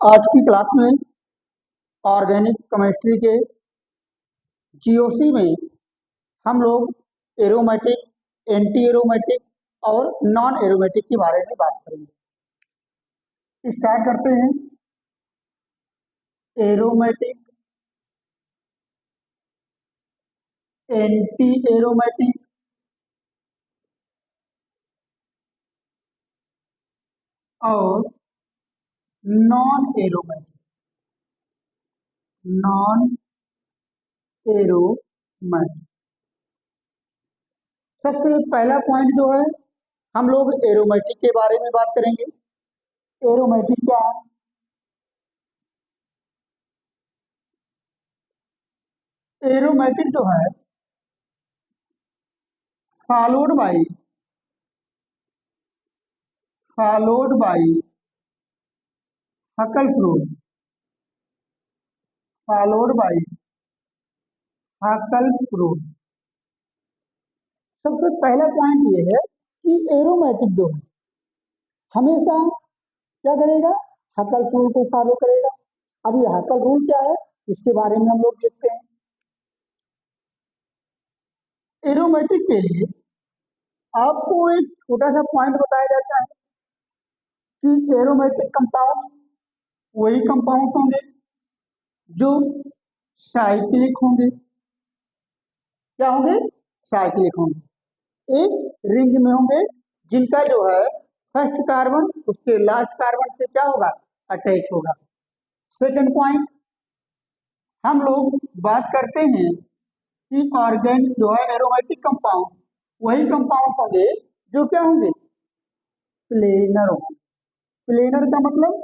आज की क्लास में ऑर्गेनिक केमिस्ट्री के जीओसी में हम लोग एरोमेटिक, एंटी एरोमेटिक और नॉन एरोमेटिक के बारे में बात करेंगे। स्टार्ट करते हैं। एरोमेटिक, एंटी एरोमेटिक और नॉन एरोमेटिक। नॉन एरोमेटिक सबसे पहला पॉइंट जो है, हम लोग एरोमेटिक के बारे में बात करेंगे। एरोमेटिक क्या है? एरोमेटिक जो है फॉलोड बाई हकल फ्लूड, फॉलोड बाई हकल फ्लूड। सबसे पहला पॉइंट ये है कि एरोमेटिक जो है हमेशा क्या करेगा? हकल रूल को फॉलो करेगा। अब ये हकल रूल क्या है, इसके बारे में हम लोग देखते हैं। एरोमेटिक के लिए आपको एक छोटा सा पॉइंट बताया जाता है कि एरोमेटिक कंपाउंड वही कंपाउंड होंगे जो साइक्लिक होंगे। क्या होंगे? साइक्लिक होंगे। एक रिंग में होंगे जिनका जो है फर्स्ट कार्बन उसके लास्ट कार्बन से क्या होगा? अटैच होगा। सेकंड पॉइंट, हम लोग बात करते हैं कि ऑर्गेनिक जो है एरोमेटिक कंपाउंड वही कंपाउंड होंगे जो क्या होंगे? प्लेनर होंगे। प्लेनर का मतलब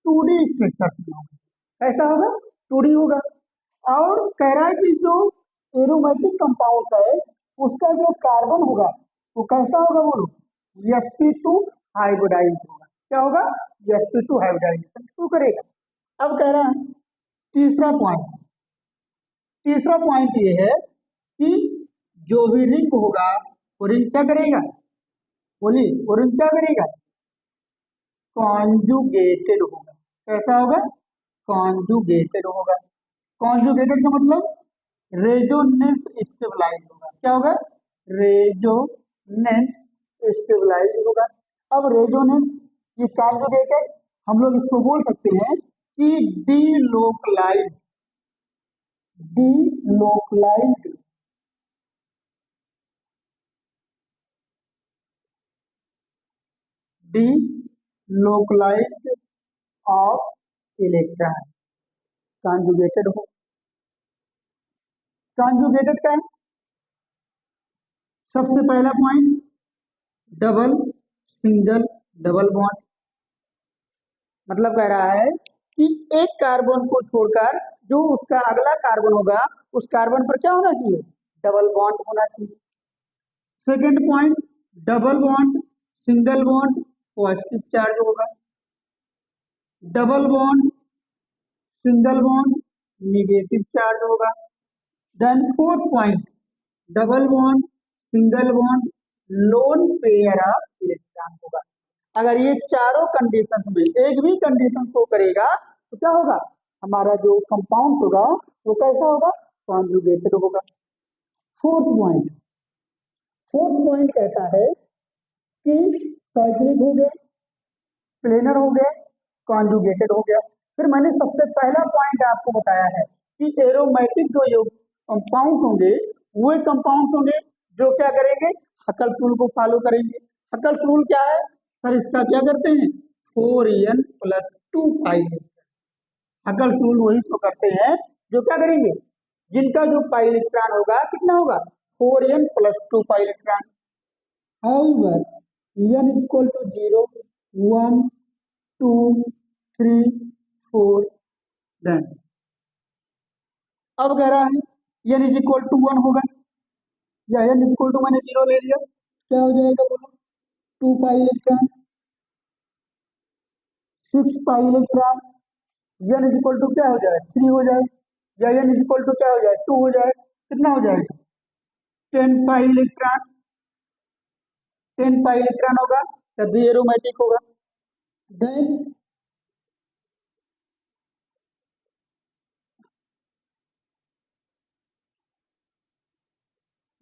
2D स्ट्रक्चर में होगा। ऐसा होगा? 2D होगा। और कह रहा है कि जो एरोमेटिक कंपाउंड है उसका जो कार्बन होगा वो कैसा होगा? बोलो, sp2 हाइब्रिडाइज होगा। क्या होगा? sp2 हाइब्रिडाइजेशन टू करेगा। अब कह रहा है तीसरा पॉइंट ये है कि जो भी रिंग होगा वो रिंग क्या करेगा? बोलिए, वो रिंग क्या करेगा? कॉन्जुगेटेड होगा। कैसा होगा? कॉन्जुगेटेड होगा। कॉन्जुगेटेड का मतलब रेजोनेंस स्टेबलाइज होगा। क्या होगा? रेजोनेंस स्टेबलाइज होगा। अब रेजोनेंस, ये कॉन्जुगेटेड, हम लोग इसको बोल सकते हैं कि delocalised. Delocalised delocalised of electron conjugated हो। कॉन्जुगेटेड का है सबसे पहला point double, single, double bond. मतलब कह रहा है कि एक कार्बन को छोड़कर जो उसका अगला कार्बन होगा उस कार्बन पर क्या होना चाहिए? डबल बॉन्ड होना चाहिए। Second point, double bond, single bond positive charge होगा। Double bond, single bond negative charge होगा। Then fourth point, double bond, single bond, lone pair of electron होगा। अगर ये चारों कंडीशन में एक भी कंडीशन शो करेगा तो क्या होगा? हमारा जो कंपाउंड होगा वो कैसा होगा? कॉन्जुगेटेड होगा। फोर्थ पॉइंट कहता है कि साइक्लिक हो गया, प्लेनर हो गया, कॉन्जुगेटेड हो गया। फिर मैंने सबसे पहला पॉइंट आपको बताया है कि एरोमेटिक जो कंपाउंड होंगे वो कंपाउंड होंगे जो क्या करेंगे? हकल रूल को फॉलो करेंगे। हकल रूल क्या है सर? इसका क्या करते हैं? 4n+2 पाई। हकल रूल वही शो करते हैं जो क्या करेंगे? जिनका जो पाई इलेक्ट्रॉन होगा कितना होगा? 4n+2 pi electron. However, n is equal to 0, 1, 2, 3, 4, then अब कह रहा है n इज इक्वल टू 1 होगा या n इज इक्वल टू, मैंने 0 ले लिया, क्या हो जाएगा? बोलो, 2 pi electron, 6 pi electron. n is equal to क्या हो जाए? 3 हो जाए या n इज इक्वल टू क्या हो जाए? 2 हो जाए। कितना हो जाएगा? 10 पाई इलेक्ट्रॉन। 10 पाई इलेक्ट्रॉन होगा तब भी एरोमेटिक होगा। Then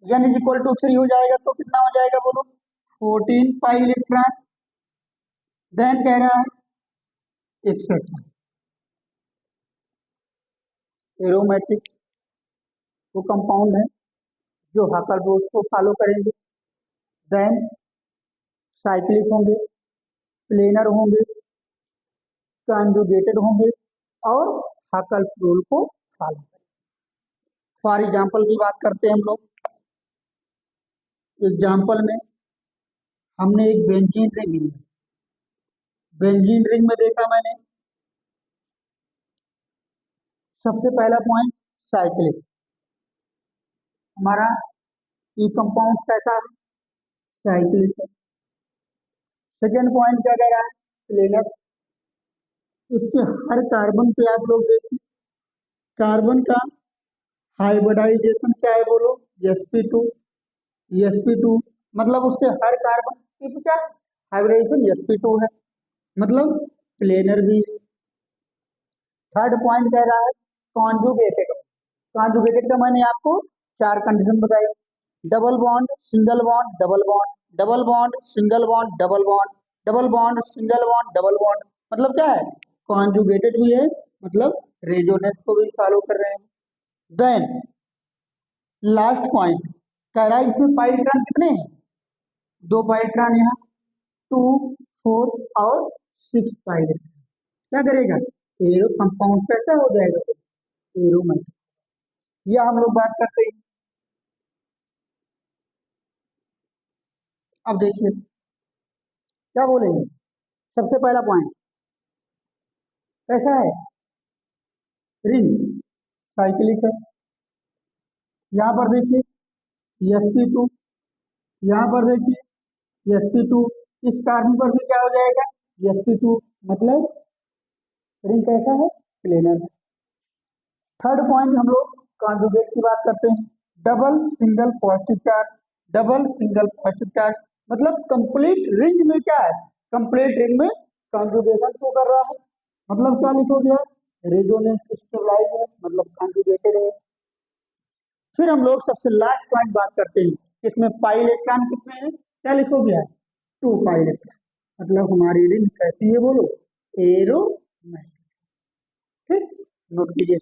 n is equal to 3 हो जाएगा तो कितना हो जाएगा बोलो, 14 पाई इलेक्ट्रॉन। देन कह रहा है एक्सेट्रा, एरोमेटिक वो कंपाउंड है जो हाकर रूल को फॉलो करेंगे। देन साइक्लिक होंगे, प्लेनर होंगे, कंजुगेटेड होंगे और हाकल रूल को फॉलो करेंगे। फॉर एग्जाम्पल की बात करते हैं हम लोग। एग्जाम्पल में हमने एक बेंजीन रिंग ली, बेंजीन रिंग में देखा मैंने सबसे पहला पॉइंट साइक्लिक, हमारा ई कंपाउंड कैसा है, साइक्लिक है। सेकेंड पॉइंट क्या कह रहा है, प्लेनर। इसके हर कार्बन पे आप लोग देखिए, कार्बन का हाइब्रिडाइजेशन क्या है बोलो, sp2, sp2 मतलब उसके हर कार्बन पे क्या है, हाइब्रिडाइजेशन sp2 है, मतलब प्लेनर भी है। थर्ड पॉइंट कह रहा है कॉन्जुगेटेड, कॉन्जुगेटेड का मैंने आपको चार कंडीशन बताई, double bond, single bond, double bond, double bond, single bond, double bond, double bond, single bond, double bond, मतलब क्या है, कॉन्जुगेटेड भी है, मतलब रेजोनेंस को भी फॉलो कर रहे हैं। देन लास्ट पॉइंट कह रहा है इसमें पाइलेट्रॉन कितने हैं, दो पाइलेट्रॉन यहाँ, 2, 4 और 6 पाइलेट्रॉन। क्या करेगा, एरो कंपाउंड कैसा हो जाएगा, एरोमेटिक। यह हम लोग बात करते हैं। अब देखिए क्या बोलेंगे, सबसे पहला पॉइंट कैसा है, रिंग साइक्लिक है। यहाँ पर देखिए sp2, यहाँ पर देखिए sp2, इस कार्बन पर भी क्या हो जाएगा, sp2, मतलब रिंग कैसा है, प्लेनर है। थर्ड पॉइंट हम लोग कॉन्जुगेट की बात करते हैं, double single positive charge, double single positive charge, मतलब कंप्लीट रिंग में क्या है, कंप्लीट रिंग में कॉन्जुगेशन शो कर रहा है, मतलब क्या लिखोगे, रेजोनेंस स्टेबलाइज है, मतलब कॉन्जुगेटेड है। फिर हम लोग सबसे लास्ट पॉइंट बात करते हैं, इसमें पाई इलेक्ट्रॉन कितने हैं, क्या लिखोगे, 2 पाई इलेक्ट्रॉन, मतलब हमारी रिंग कैसी है बोलो, एरोमेटिक। ठीक, नोट कीजिए।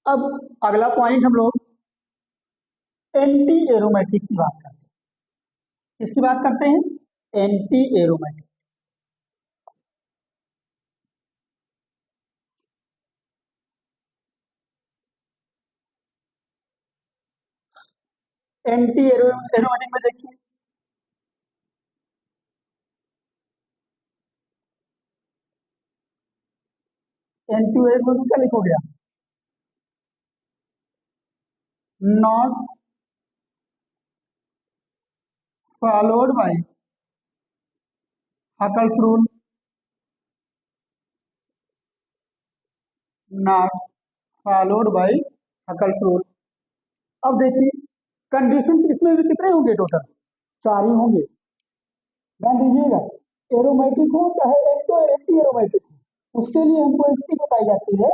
अब अगला पॉइंट हम लोग एंटी एरोमेटिक की बात करते हैं, किसकी बात करते हैं, एंटी एरोमेटिक। एंटी एरोमेटिक में देखिए एंटी एरोमेटिक क्या लिखोगे, not followed by Huckel's rule, not followed by Huckel's rule. अब देखिए कंडीशन इसमें भी कितने होंगे टोटल, 4 ही होंगे। ध्यान दीजिएगा, एरोमेटिक हो चाहे एंटी एरोमेटिक हो, उसके लिए हमको एक ट्रिक बताई जाती है,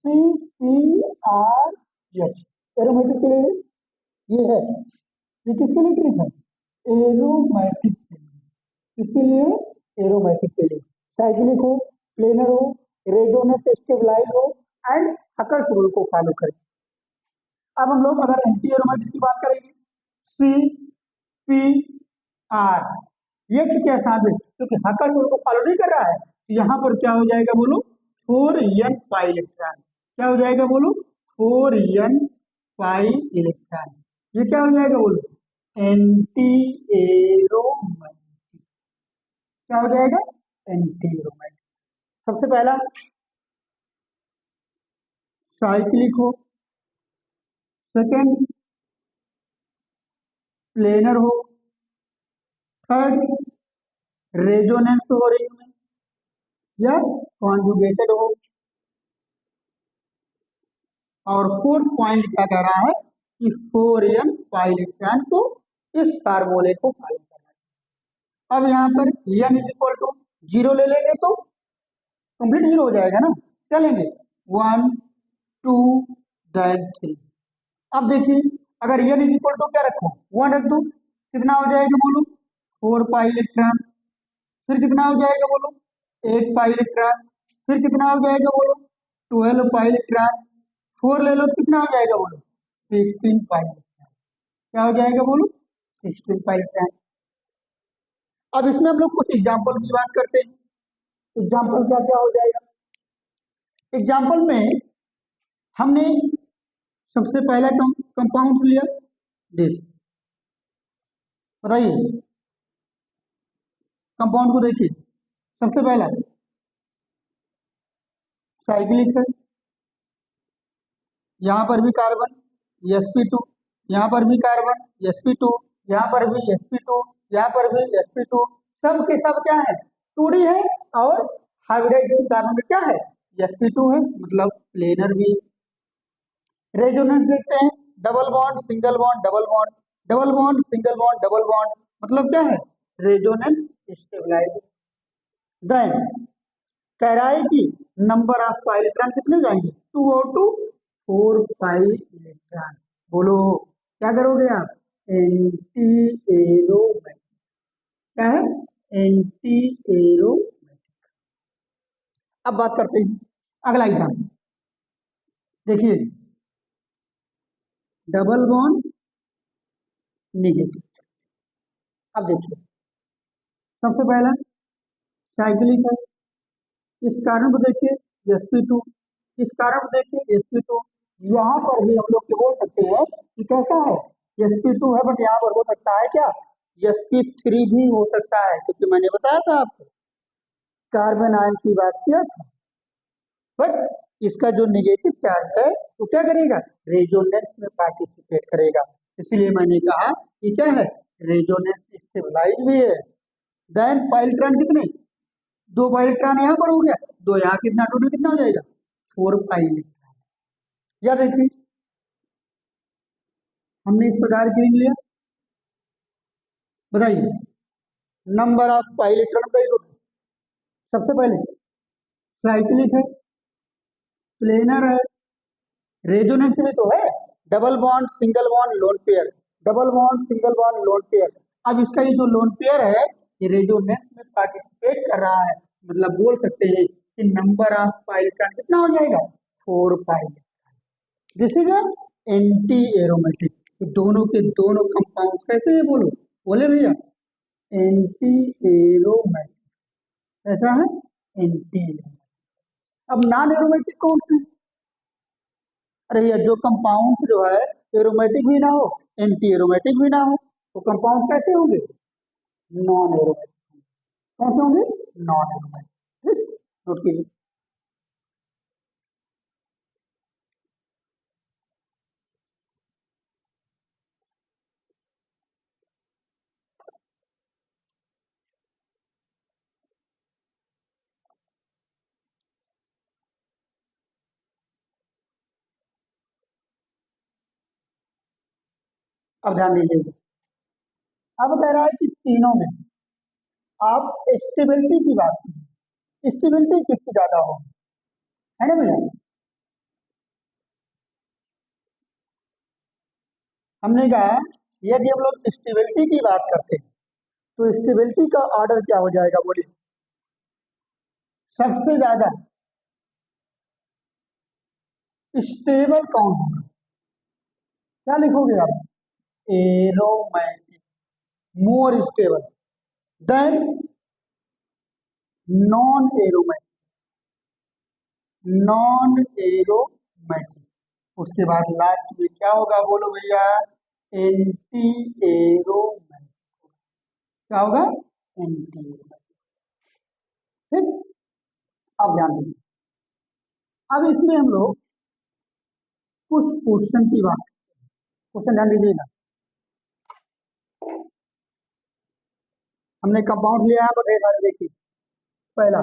CPRH, एरोमेटिक के लिए ये है, ये किसके लिए ट्रिक है, एरोमेटिक के लिए, किसके लिए, एरोमेटिक के लिए, साइक्लिक हो, प्लेनर हो, रेजोनेंस स्टेबलाइज हो एंड हकर्स रूल को फॉलो करें। अब हम लोग अगर एंटी एरोमेटिक की बात करेंगे, CPR, ये क्या साबित, क्योंकि हकर्स रूल को फॉलो नहीं कर रहा है, तो यहाँ पर क्या हो जाएगा बोलो, 4n पाई इलेक्ट्रॉन, क्या हो जाएगा बोलो, 4n पाई इलेक्ट्रॉन, ये क्या हो जाएगा बोलो, एंटी एरोमेटिक, क्या हो जाएगा, एंटी एरोमेटिक। सबसे पहला साइक्लिक हो, सेकेंड प्लेनर हो, थर्ड रेजोनेंस हो रिंग में, या कॉन्जुगेटेड हो, और फोर्थ पॉइंट क्या कह रहा है कि 4n पाई इलेक्ट्रॉन को इस फार्मूले को फॉलो करना है। अब यहाँ पर n इज इक्वल टू 0 ले लेंगे तो कंप्लीट जीरो हो जाएगा ना, क्या लेंगे 1 2 देन 3। अब देखिए अगर n इज इक्वल टू क्या रखो 1 रख दो, कितना हो जाएगा बोलो 4 पाई इलेक्ट्रॉन। फिर कितना हो जाएगा बोलो 8 पाई इलेक्ट्रॉन। फिर कितना हो जाएगा बोलो 12 पाई इलेक्ट्रॉन। 4 ले लो तो कितना हो जाएगा बोलो 16 पाई इलेक्ट्रॉन। क्या हो जाएगा बोलो 16 पाई इलेक्ट्रॉन। अब इसमें हम लोग कुछ एग्जाम्पल की बात करते हैं। एग्जाम्पल क्या क्या हो जाएगा। एग्जाम्पल में हमने सबसे पहला कंपाउंड लिया दिस, बताइए कंपाउंड को देखिए। सबसे पहला साइक्लिक है, यहाँ पर भी कार्बन sp2, यहाँ पर भी कार्बन sp2, यहाँ पर भी sp2, यहाँ पर भी sp2, सब के सब क्या है 2d है। और हाइब्रिडाइजेशन कार्बन में क्या है sp2 है, मतलब प्लेनर भी। रेजोनेंस देखते हैं, double bond single bond double bond, double bond single bond double bond, मतलब क्या है रेजोनेंस स्टेबलाइज। देन कह रहा है कि नंबर ऑफ पाई इलेक्ट्रॉन कितने हो जाएंगे 2 और 2 4 पाई इलेक्ट्रॉन। बोलो क्या करोगे आप एंटी एरोमेटिक, क्या है एंटी एरोमेटिक। अब बात करते हैं अगला एग्जाम्पल, देखिए डबल बॉन्ड नेगेटिव। अब देखिए सबसे पहला साइक्लिक है, इस कारण को देखिए sp2, इस कारण को देखिए sp2। यहाँ पर भी हम लोग क्या बोल सकते हैं कि कैसा है sp2 है, बट यहाँ पर हो सकता है क्या sp3 भी हो सकता है, क्योंकि मैंने बताया था आपको कार्बन आयन की बात किया था। बट इसका जो नेगेटिव चार्ज है वो क्या करेगा रेजोनेंस में पार्टिसिपेट करेगा, इसीलिए मैंने कहा कि क्या है रेजोनेंस स्टेबलाइज भी है। देन पाइलेट्रॉन कितने 2 पाइलेट्रॉन यहाँ पर हो गया, 2 यहाँ, कितना टोटल कितना हो जाएगा 4 पाइलेट्रॉन। या देखिए हमने इस प्रकार की रिंग लिया, बताइए नंबर ऑफ पाइलेट्रॉन का टोटल। सबसे पहले साइक्लिक है, प्लेनर है, रेजोनेंस में तो है double bond single bond lone pair, double bond single bond lone pair. अब इसका ये जो लोन पेयर है ये रेजोनेंस में पार्टिसिपेट कर रहा है, मतलब बोल सकते हैं कि नंबर ऑफ पाइलेट्रॉन कितना हो जाएगा 4 pi. This is anti aromatic. तो दोनों के दोनों कंपाउंड कैसे है बोलो, बोले भैया एंटी एरोमेटिक। ऐसा है एंटी। अब नॉन एरोमेटिक कौन से, अरे भैया जो कंपाउंड जो है एरोमेटिक भी ना हो एंटी एरोमेटिक भी ना हो तो कंपाउंड कैसे होंगे नॉन एरोमेटिक। कैसे होंगे नॉन एरोमेटिक। ठीक, नोट कीजिए। अब ध्यान दीजिएगा, अब कह रहा है कि तीनों में आप स्टेबिलिटी की बात कीजिए, स्टेबिलिटी किसकी ज्यादा होगी, है ना भैया। हमने कहा यदि हम लोग स्टेबिलिटी की बात करते हैं तो स्टेबिलिटी का ऑर्डर क्या हो जाएगा बोलिए, सबसे ज्यादा स्टेबल कौन होगा, क्या लिखोगे आप aromatic, more stable then non aromatic, non aromatic. उसके बाद लास्ट में क्या होगा बोलो भैया एंटी एरोमैटिक, क्या होगा एंटी एरोमैटिक। ठीक, अब ध्यान दीजिए, अब इसमें हम लोग कुछ क्वेश्चन की बात, क्वेश्चन ध्यान दीजिएगा। हमने कंपाउंड लिया है पर ढेर सारे, देखिए पहला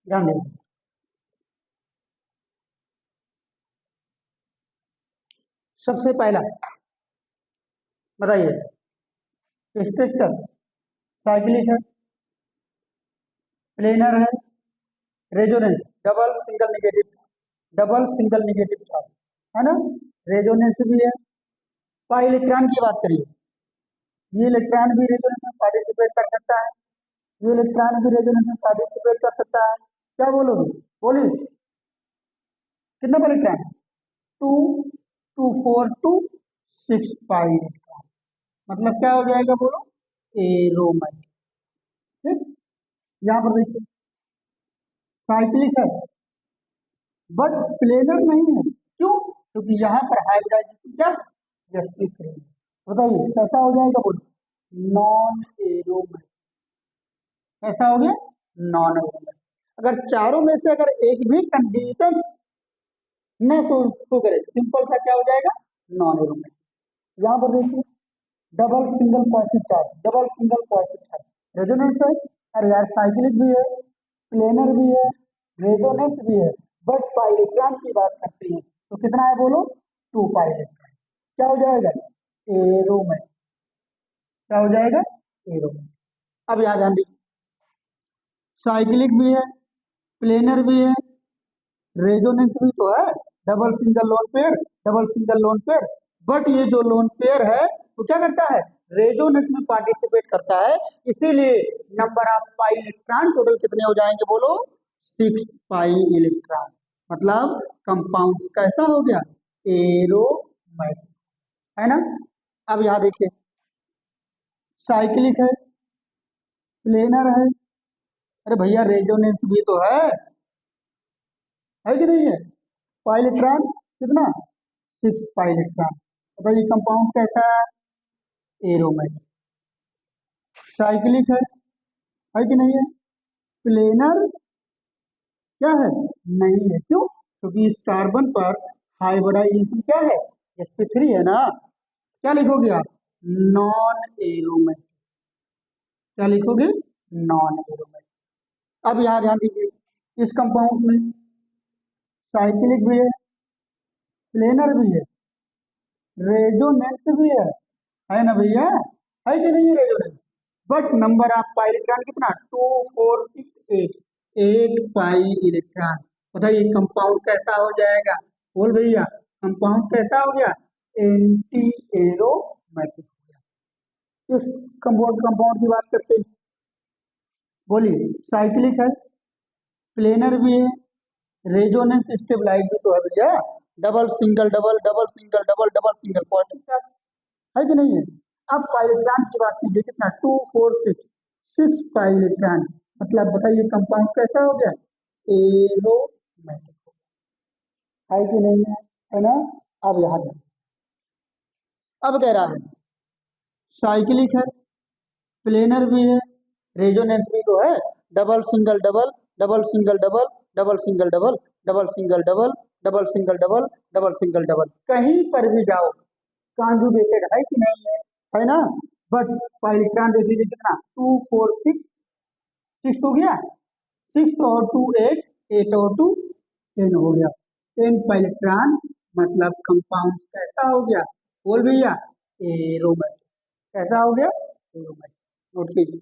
ध्यान दीजिए। सबसे पहला बताइए, स्ट्रक्चर साइक्लिक है, प्लेनर है, resonance double single negative charge, है ना। रेजोनेंस भी है। पाई इलेक्ट्रॉन की बात करिए, ये इलेक्ट्रॉन भी रेजोनेंस में पार्टिसिपेट कर सकता है, ये इलेक्ट्रॉन भी रेजोनेंस में पार्टिसिपेट कर सकता है। क्या बोलोगे, बोलिए कितना पाई इलेक्ट्रॉन, 2 2 4 2 6 पाई इलेक्ट्रॉन, मतलब क्या हो जाएगा बोलो, एरोमेटिक। ठीक, यहाँ पर देखिए साइक्लिक है बट प्लेनर नहीं है, क्यों, क्योंकि यहाँ पर हाइब्रिडाइजेशन क्या, sp3। बताइए कैसा हो जाएगा बोलो, नॉन एरोमेटिक। कैसा हो गया, नॉन एरोमेटिक। अगर चारों में से अगर एक भी कंडीशन न शो करे, सिंपल सा क्या हो जाएगा, नॉन एरोमेटिक। यहाँ पर देखिए double single positive charge, double single positive charge resonance है। अरे यार साइक्लिक भी है, प्लेनर भी है, रेजोनेंस भी है, बट पाई इलेक्ट्रॉन की बात करते हैं तो कितना है बोलो, 2 पाई इलेक्ट्रॉन। क्या हो जाएगा, एरोमेटिक। क्या हो जाएगा, एरोमेटिक। अब याद ध्यान दीजिए, साइक्लिक भी है, प्लेनर भी है, रेजोनेंस भी तो है, double single lone pair, double single lone pair. But ये जो लोन पेयर है वो क्या करता है, रेजोनेंस में पार्टिसिपेट करता है, इसीलिए number of pi electron total कितने हो जाएंगे बोलो, 6 पाई इलेक्ट्रॉन। मतलब कंपाउंड कैसा हो गया, एरोमेटिक, है ना। अब यहाँ देखिए साइक्लिक है, प्लेनर है, अरे भैया रेजोनेंस भी तो है कि नहीं है। पाई इलेक्ट्रॉन कितना, 6 पाई इलेक्ट्रॉन। बताइए कंपाउंड कैसा है, एरोमेटिक। साइक्लिक है कि नहीं है। प्लेनर क्या है, नहीं है, क्यों, क्योंकि इस कार्बन पर हाइब्रिडाइजेशन क्या है, sp3 है ना। क्या लिखोगे आप, नॉन एरोमेटिक। क्या लिखोगे, नॉन एरोमेटिक। अब यहाँ ध्यान दीजिए, इस कंपाउंड में साइक्लिक भी है, प्लेनर भी रेजोनेंस भी है ना भैया, है कि नहीं है resonance. But number of pi electron कितना, 2 4 6 8, 8 पाई इलेक्ट्रॉन। बताइए कंपाउंड कैसा हो जाएगा, बोल भैया कंपाउंड कैसा हो गया, एंटी एरोमेटिक हो गया। इस कंपाउंड कंपाउंड की बात करते हैं, बोलिए साइक्लिक है, प्लेनर भी है, रेजोनेंस स्टेबलाइज भी तो है भैया, double single double double single double double single positive है कि नहीं है। अब पाइलेट्रॉन की बात कीजिए, कितना, 2 4 6 पाइलेट्रॉन। मतलब बताइए कंपाउंड कैसा हो गया, एरोमेटिक है कि नहीं है ना। अब याद है, अब कह रहा है साइक्लिक है, प्लेनर भी है, रेजोनेंस भी तो है, double single double double single double double single double double single double double single double double single double, कहीं पर भी जाओ कॉन्जुगेटेड है कि नहीं है ना। बट पाइलेट्रॉन देख लीजिए कितना, 2 4 6 हो गया, 6 और 2 8, 8 और 2 10 हो गया, 10 पाइलेट्रॉन। मतलब कंपाउंड कैसा हो गया, बोल भैया, एरोमेटिक। कैसा हो गया, एरोमेटिक। नोट कीजिए।